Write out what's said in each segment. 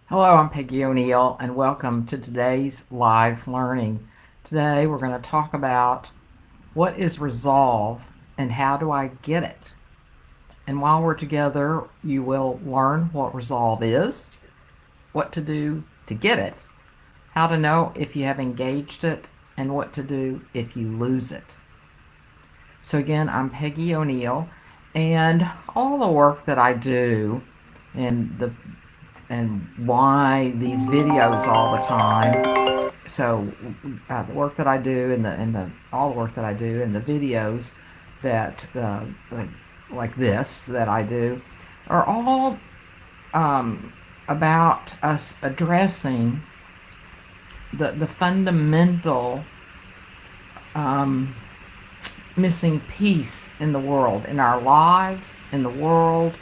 Hello, I'm Peggy O'Neill, and welcome to today's live learning. Today, we're going to talk about what is resolve and how do I get it. And while we're together, you will learn what resolve is, what to do to get it, how to know if you have engaged it, and what to do if you lose it. So, again, I'm Peggy O'Neill, and all the work that I do and why these videos all the time. So the work that I do and the all the work that I do and the videos that like this that I do are all about us addressing the fundamental um, missing piece in the world, in our lives, in the world.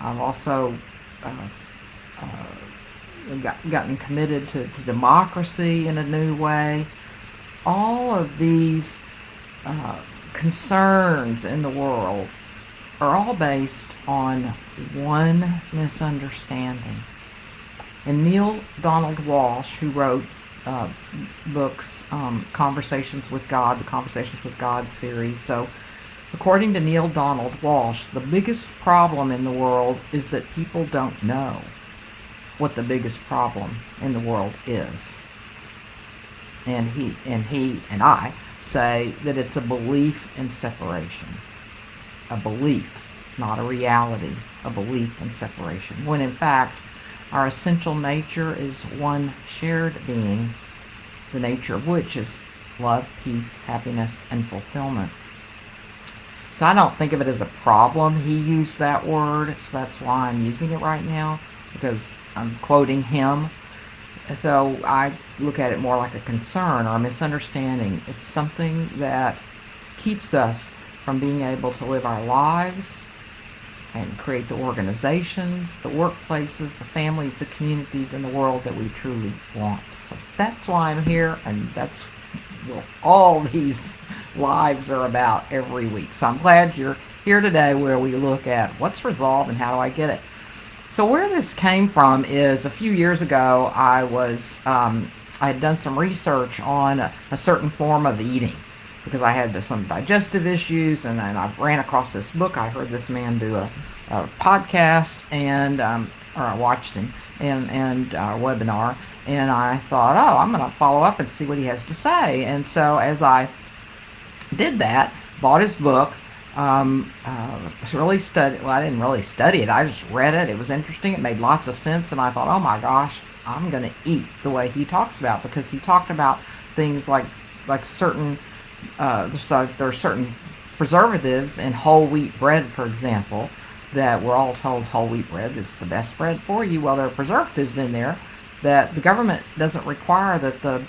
I've also gotten committed to democracy in a new way. All of these concerns in the world are all based on one misunderstanding. And Neil Donald Walsh, who wrote books, Conversations with God, the Conversations with God series. So, according to Neil Donald Walsh, the biggest problem in the world is that people don't know what the biggest problem in the world is. And he and I say that it's a belief in separation. A belief, not a reality, a belief in separation. When in fact, our essential nature is one shared being, the nature of which is love, peace, happiness, and fulfillment. So I don't think of it as a problem. He used that word, so that's why I'm using it right now, because I'm quoting him. So I look at it more like a concern or a misunderstanding. It's something that keeps us from being able to live our lives and create the organizations, the workplaces, the families, the communities, and the world that we truly want. So that's why I'm here, and that's what all these lives are about every week. So I'm glad you're here today, where we look at what's resolve and how do I get it. So where this came from is a few years ago, I had done some research on a certain form of eating because I had some digestive issues, and then I ran across this book. I heard this man do a podcast, and or I watched him and webinar, and I thought, oh, I'm going to follow up and see what he has to say. And so as I did that, bought his book. Really studied. Well, I didn't really study it. I just read it. It was interesting. It made lots of sense, and I thought, oh my gosh, I'm going to eat the way he talks about, because he talked about things like certain there are certain preservatives in whole wheat bread, for example, that we're all told whole wheat bread is the best bread for you. Well, there are preservatives in there that the government doesn't require that the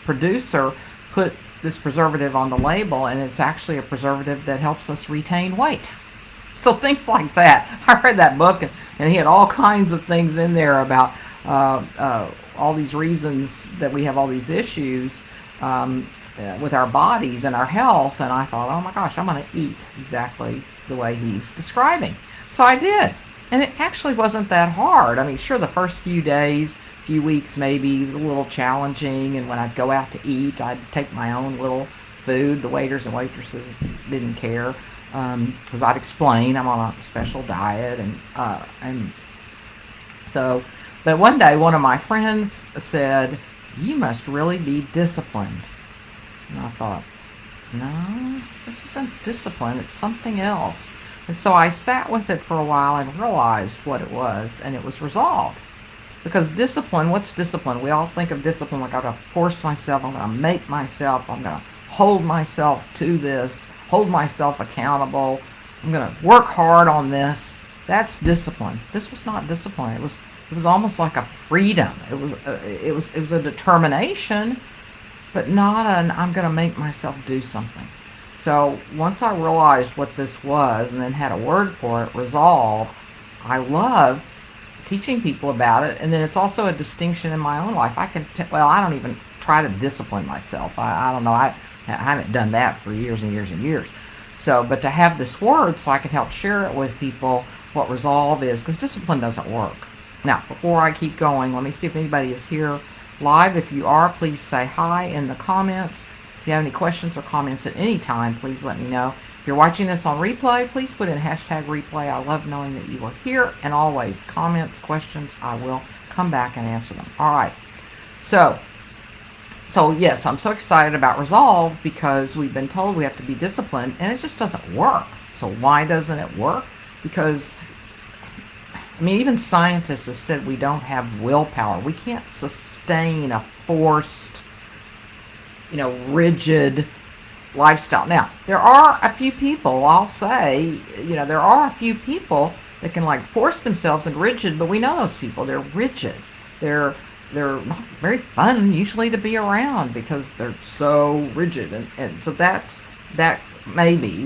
producer put this preservative on the label, and it's actually a preservative that helps us retain weight. So things like that. I read that book, and he had all kinds of things in there about all these reasons that we have all these issues with our bodies and our health. And I thought, oh my gosh, I'm going to eat exactly the way he's describing. So I did. And it actually wasn't that hard. I mean, sure, the first few days, few weeks maybe, was a little challenging. And when I'd go out to eat, I'd take my own little food. The waiters and waitresses didn't care, because I'd explain I'm on a special diet. And so, but one day one of my friends said, you must really be disciplined. And I thought, no, this isn't discipline, it's something else. And so I sat with it for a while and realized what it was, and it was resolve. Because discipline, what's discipline? We all think of discipline like, I've got to force myself, I'm going to make myself, I'm going to hold myself to this, hold myself accountable, I'm going to work hard on this. That's discipline. This was not discipline. It was almost like a freedom. It was a determination, but not an I'm going to make myself do something. So once I realized what this was and then had a word for it, resolve, I love teaching people about it. And then it's also a distinction in my own life. I don't even try to discipline myself. I don't know. I haven't done that for years and years and years. So, but to have this word so I can help share it with people, what resolve is, because discipline doesn't work. Now, before I keep going, let me see if anybody is here live. If you are, please say hi in the comments. If you have any questions or comments at any time, please let me know. If you're watching this on replay, please put in hashtag replay. I love knowing that you are here. And always, comments, questions, I will come back and answer them. All right. So yes, I'm so excited about resolve because we've been told we have to be disciplined, and it just doesn't work. So why doesn't it work? Because, I mean, even scientists have said we don't have willpower. We can't sustain a forced, rigid lifestyle. Now, there are a few people, I'll say, there are a few people that can like force themselves into rigid, but we know those people. They're rigid. They're not very fun usually to be around because they're so rigid, and so that may be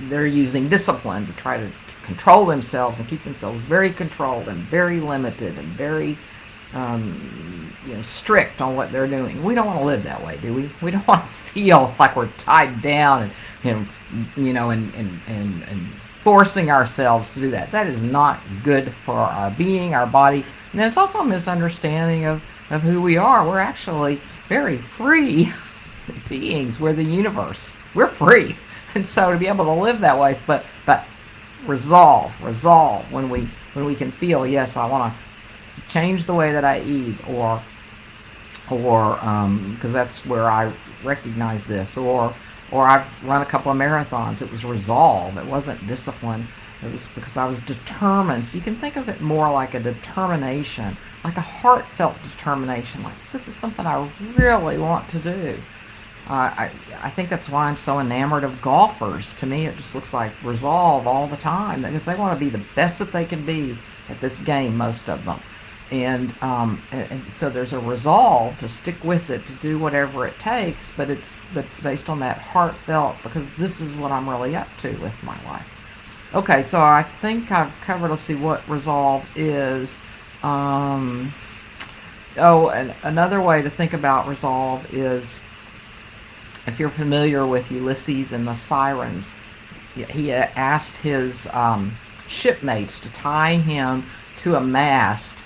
they're using discipline to try to control themselves and keep themselves very controlled and very limited and very strict on what they're doing. We don't want to live that way, do we? We don't want to feel like we're tied down and forcing ourselves to do that. That is not good for our being, our body, and it's also a misunderstanding of who we are. We're actually very free beings. We're the universe. We're free, and so to be able to live that way, but resolve when we can feel, yes, I want to change the way that I eat, or because that's where I recognize this, or I've run a couple of marathons. It was resolve. It wasn't discipline. It was because I was determined. So you can think of it more like a determination, like a heartfelt determination, like this is something I really want to do. I think that's why I'm so enamored of golfers. To me, it just looks like resolve all the time, because they want to be the best that they can be at this game, most of them. And so there's a resolve to stick with it, to do whatever it takes, but it's based on that heartfelt, because this is what I'm really up to with my life. Okay, so I think I've covered, let's see what resolve is. And another way to think about resolve is, if you're familiar with Ulysses and the Sirens, he asked his shipmates to tie him to a mast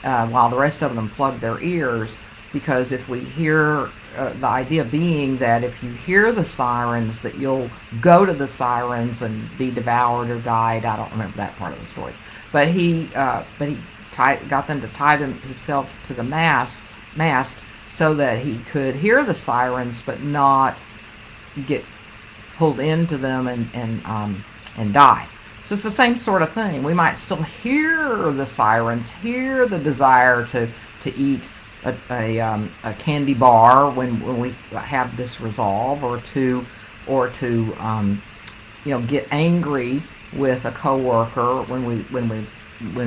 while the rest of them plugged their ears, because if we hear, the idea being that if you hear the sirens, that you'll go to the sirens and be devoured or died. I don't remember that part of the story, but he got them to tie themselves to the mast so that he could hear the sirens but not get pulled into them and die. So it's the same sort of thing. We might still hear the sirens, hear the desire to eat a candy bar when we have this resolve, or to get angry with a coworker when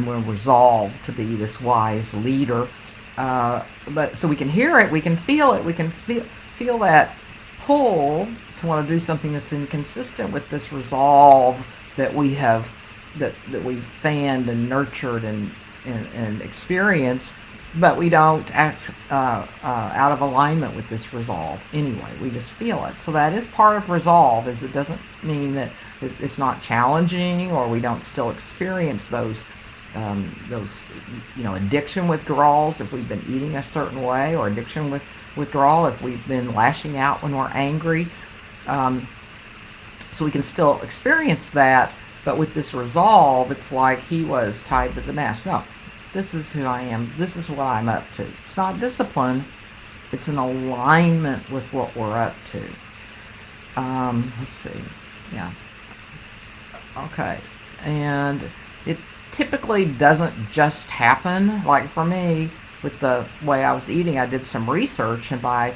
we're resolved to be this wise leader. But so we can hear it, we can feel it, we can feel that pull to want to do something that's inconsistent with this resolve that we have, that we've fanned and nurtured and experienced, but we don't act out of alignment with this resolve anyway. We just feel it. So that is part of resolve. Is it doesn't mean that it's not challenging, or we don't still experience those addiction withdrawals if we've been eating a certain way, or addiction withdrawal if we've been lashing out when we're angry. So we can still experience that, but with this resolve, it's like he was tied to the mast. No, this is who I am. This is what I'm up to. It's not discipline. It's an alignment with what we're up to. Let's see. Yeah. Okay. And it typically doesn't just happen. Like for me, with the way I was eating, I did some research, and by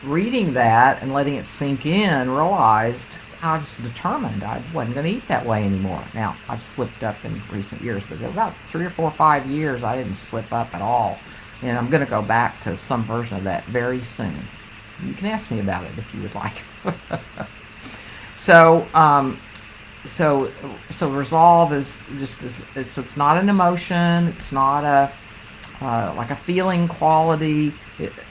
reading that and letting it sink in, realized I was determined I wasn't going to eat that way anymore. Now, I've slipped up in recent years, but about 3 or 4 or 5 years I didn't slip up at all. And I'm going to go back to some version of that very soon. You can ask me about it if you would like. So resolve is just, it's not an emotion. It's not like a feeling quality.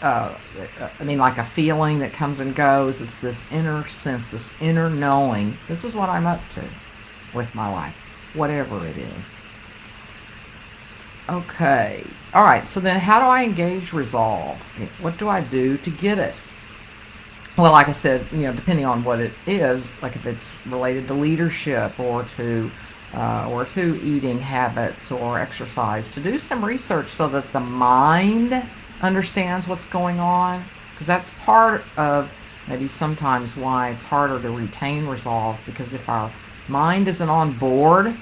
Like a feeling that comes and goes. It's this inner sense, this inner knowing. This is what I'm up to with my life, whatever it is. Okay. All right. So then how do I engage resolve? What do I do to get it? Well, like I said, depending on what it is, like if it's related to leadership or to eating habits or exercise, to do some research so that the mind understands what's going on, because that's part of maybe sometimes why it's harder to retain resolve, because if our mind isn't on board,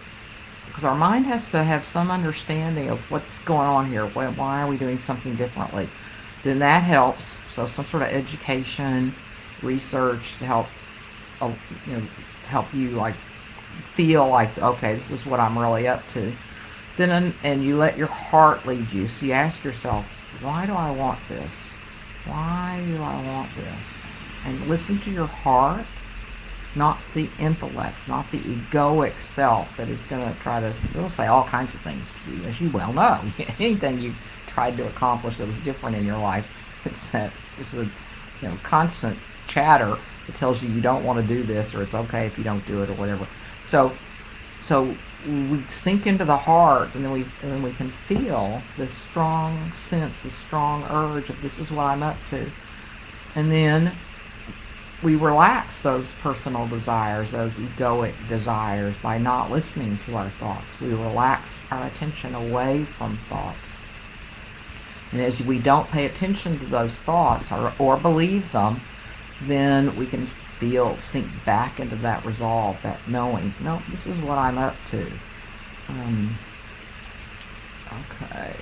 because our mind has to have some understanding of what's going on here, why are we doing something differently, then that helps. So some sort of education, research to help, help you like feel like, okay, this is what I'm really up to. Then, and you let your heart lead you. So you ask yourself, why do I want this? Why do I want this? And listen to your heart, not the intellect, not the egoic self that is going to try to, it'll say all kinds of things to you, as you well know. Anything you tried to accomplish that was different in your life, it's a constant chatter that tells you don't want to do this, or it's okay if you don't do it, or whatever. So we sink into the heart, and then we can feel this strong sense, this strong urge of this is what I'm up to, and then we relax those personal desires, those egoic desires, by not listening to our thoughts. We relax our attention away from thoughts. And as we don't pay attention to those thoughts or believe them, then we can sink back into that resolve, that knowing, no, this is what I'm up to. Okay.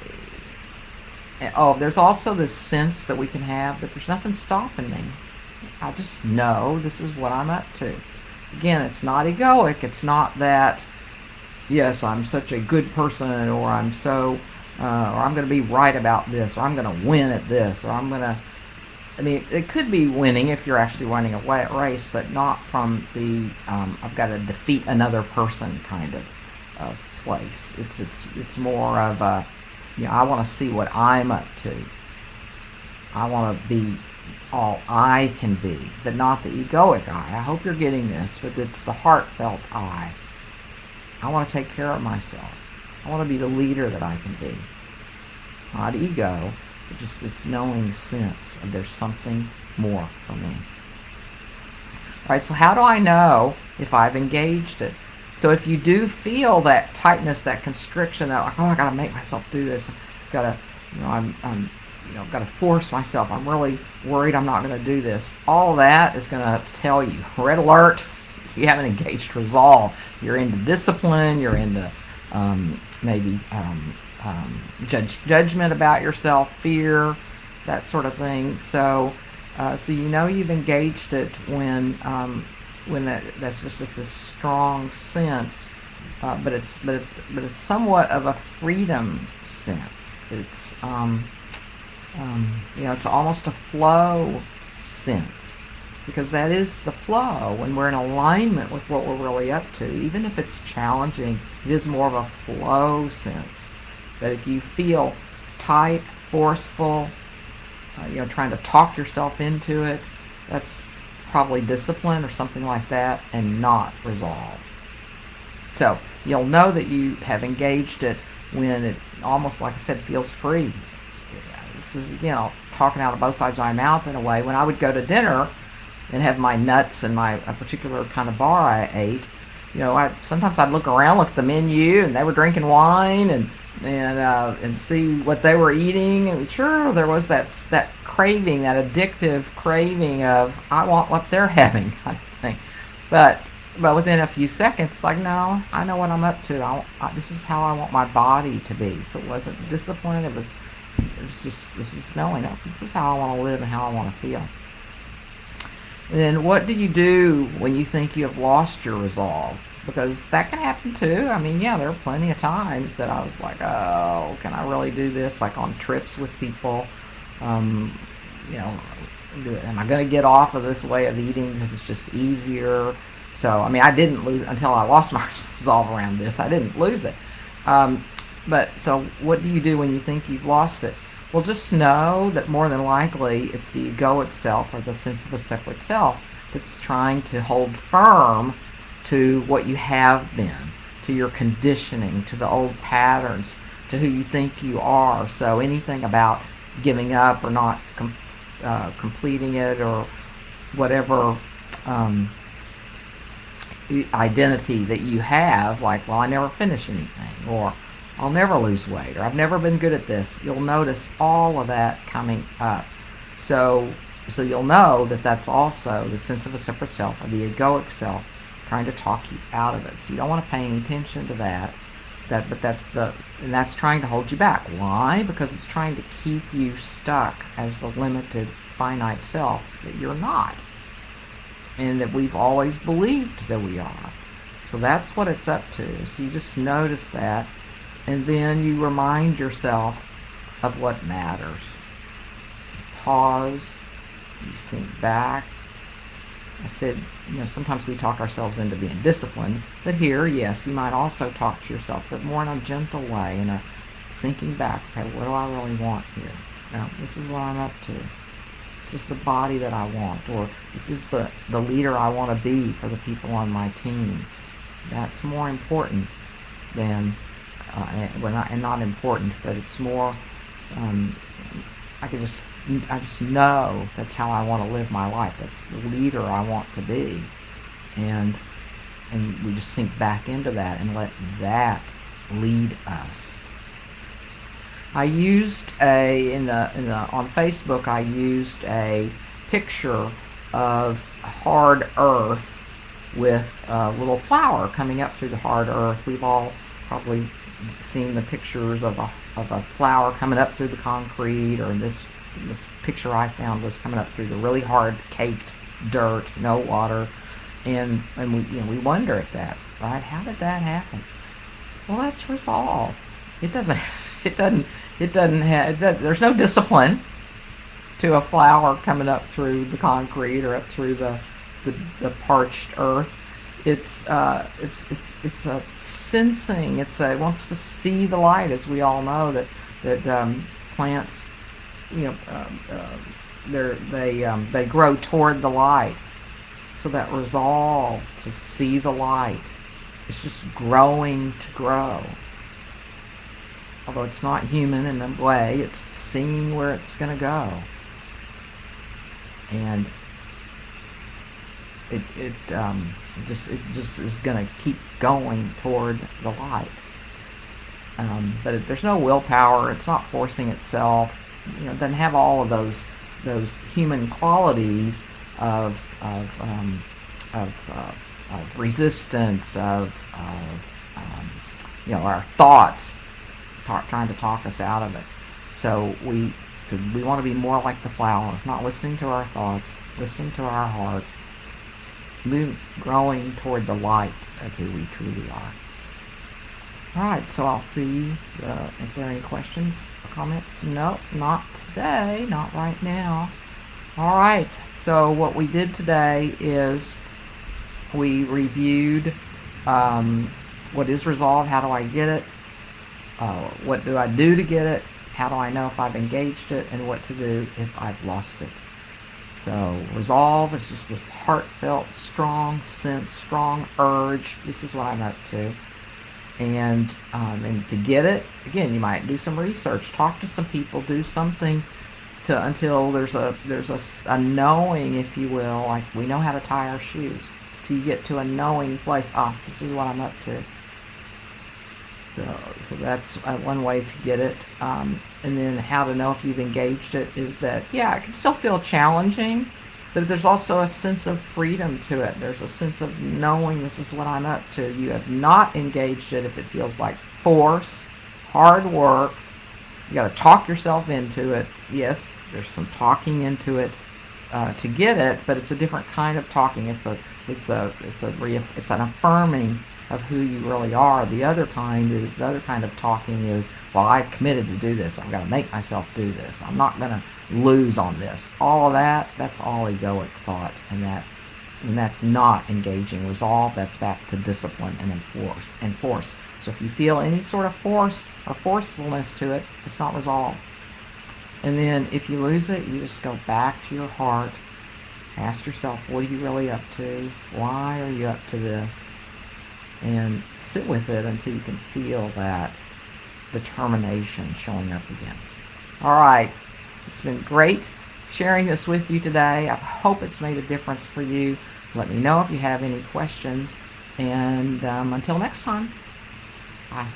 There's also this sense that we can have that there's nothing stopping me. I just know this is what I'm up to. Again, it's not egoic. It's not that, yes, I'm such a good person, or I'm going to be right about this, or I'm going to win at this, or it could be winning if you're actually running a race, but not from the I've got to defeat another person kind of place. It's more of a, I want to see what I'm up to. I want to be all I can be, but not the egoic I. I hope you're getting this, but it's the heartfelt I. I want to take care of myself. I want to be the leader that I can be. Not ego, but just this knowing sense of there's something more for me. All right, so how do I know if I've engaged it? So if you do feel that tightness, that constriction, that like, I got to make myself do this. I've got to, I've got to force myself. I'm really worried I'm not going to do this. All of that is going to tell you, red alert, you haven't engaged resolve. You're into discipline. You're into judgment about yourself, fear, that sort of thing. So you've engaged it when that's just this strong sense, but it's somewhat of a freedom sense. It's it's almost a flow sense, because that is the flow when we're in alignment with what we're really up to. Even if it's challenging, it is more of a flow sense. But if you feel tight, forceful, trying to talk yourself into it, that's probably discipline or something like that, and not resolve. So you'll know that you have engaged it when it almost, like I said, feels free. This is, talking out of both sides of my mouth in a way. When I would go to dinner and have my nuts and a particular kind of bar I ate, sometimes I'd look around, look at the menu, and they were drinking wine, and see what they were eating, and sure, there was that craving, that addictive craving of, I want what they're having, kind of thing. But within a few seconds, like, no, I know what I'm up to. This is how I want my body to be. So it wasn't discipline. It was just knowing, this is how I want to live and how I want to feel. And then what do you do when you think you have lost your resolve? Because that can happen too. There are plenty of times that I was like, oh, can I really do this? Like on trips with people, am I going to get off of this way of eating because it's just easier? So, I didn't lose until I lost my resolve around this. I didn't lose it. But so what do you do when you think you've lost it? Well, just know that more than likely it's the egoic self, or the sense of a separate self, that's trying to hold firm to what you have been, to your conditioning, to the old patterns, to who you think you are. So anything about giving up or not completing it, or whatever um, identity that you have, like, well, I never finish anything, or I'll never lose weight, or I've never been good at this, you'll notice all of that coming up. So you'll know that that's also the sense of a separate self, or the egoic self, trying to talk you out of it. So you don't want to pay any attention to that. But that's trying to hold you back. Why? Because it's trying to keep you stuck as the limited, finite self that you're not, and that we've always believed that we are. So that's what it's up to. So you just notice that, and then you remind yourself of what matters. You pause, you sink back. I said, sometimes we talk ourselves into being disciplined, but here, yes, you might also talk to yourself, but more in a gentle way, in a sinking back. Okay, what do I really want here? Now, this is what I'm up to. This is the body that I want, or this is the leader I want to be for the people on my team. That's more important than, not important, but it's more, I just know that's how I want to live my life. That's the leader I want to be. And we just sink back into that and let that lead us. I used on Facebook, I used a picture of hard earth with a little flower coming up through the hard earth. We've all probably seen the pictures of a flower coming up through the concrete, or the picture I found was coming up through the really hard caked dirt, no water, and we wonder at that, right? How did that happen? Well, that's resolve. There's no discipline to a flower coming up through the concrete or up through the parched earth. It's a sensing. It wants to see the light, as we all know that plants, they grow toward the light. So that resolve to see the light is just growing to grow. Although it's not human in a way, it's seeing where it's going to go. And it just is going to keep going toward the light. But there's no willpower. It's not forcing itself. It doesn't have all of those human qualities of resistance, of our thoughts trying to talk us out of it. So we want to be more like the flower, not listening to our thoughts, listening to our heart, growing toward the light of who we truly are. All right, so I'll see if there are any questions or comments. Nope, not today, not right now. All right, so what we did today is we reviewed what is resolve, how do I get it, what do I do to get it, how do I know if I've engaged it, and what to do if I've lost it. So resolve is just this heartfelt, strong sense, strong urge. This is what I'm up to. And to get it, again, you might do some research, talk to some people, do something until there's a knowing, if you will, like we know how to tie our shoes. Till you get to a knowing place. This is what I'm up to. So that's one way to get it. And then how to know if you've engaged it is that, it can still feel challenging, but there's also a sense of freedom to it. There's a sense of knowing this is what I'm up to. You have not engaged it if it feels like force, hard work. You got to talk yourself into it. Yes, there's some talking into it to get it, but it's a different kind of talking. It's an affirming of who you really are. The other kind of talking is, well, I committed to do this. I've got to make myself do this. I'm not going to lose on this. All of that's all egoic thought, and that And that's not engaging resolve. That's back to discipline and enforce. So if you feel any sort of force or forcefulness to it, it's not resolve. And then if you lose it, you just go back to your heart. Ask yourself, what are you really up to? Why are you up to this? And sit with it until you can feel that determination showing up again. All right. It's been great sharing this with you today. I hope it's made a difference for you. Let me know if you have any questions. And until next time, bye.